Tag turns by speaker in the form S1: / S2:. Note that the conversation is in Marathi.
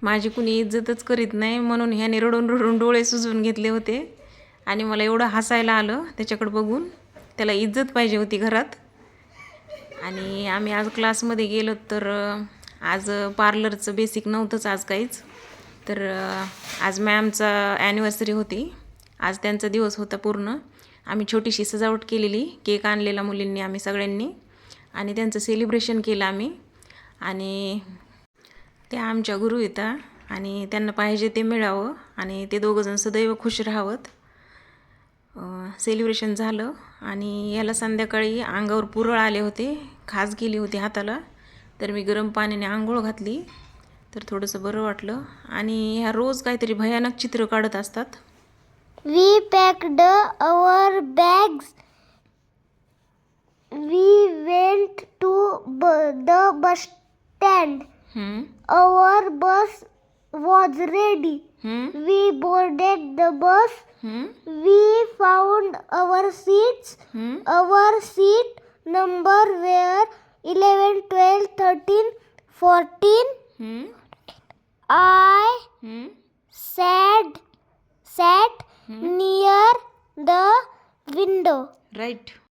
S1: माझी कुणी इज्जतच करीत नाही, म्हणून ह्याने रडून रडून डोळे सुजवून घेतले होते आणि मला एवढं हसायला आलं त्याच्याकडे बघून. त्याला इज्जत पाहिजे होती घरात. आणि आम्ही आज क्लासमध्ये गेलो तर आज पार्लरचं बेसिक नव्हतंच आज काहीच. तर आज मॅमचा ॲनिव्हर्सरी होती, आज त्यांचा दिवस होता पूर्ण. आम्ही छोटीशी सजावट केलेली, केक आणलेला मुलींनी आम्ही सगळ्यांनी आणि त्यांचं सेलिब्रेशन केलं आम्ही. आणि त्या आमच्या गुरु येतात आणि त्यांना पाहिजे ते मिळावं आणि ते दोघंजण सदैव खुश राहावत. सेलिब्रेशन झालं आणि याला संध्याकाळी अंगावर पुरळ आले होते, खाज गेली होती हाताला. तर मी गरम पाण्याने आंघोळ घातली तर थोडंसं बरं वाटलं. आणि ह्या रोज काहीतरी भयानक चित्र काढत असतात.
S2: We packed our bags. We went to the bus stand. Our bus was ready. We boarded the bus. We found our seats. Our seat number were 11, 12, 13, 14. I sat near the window.
S1: Right.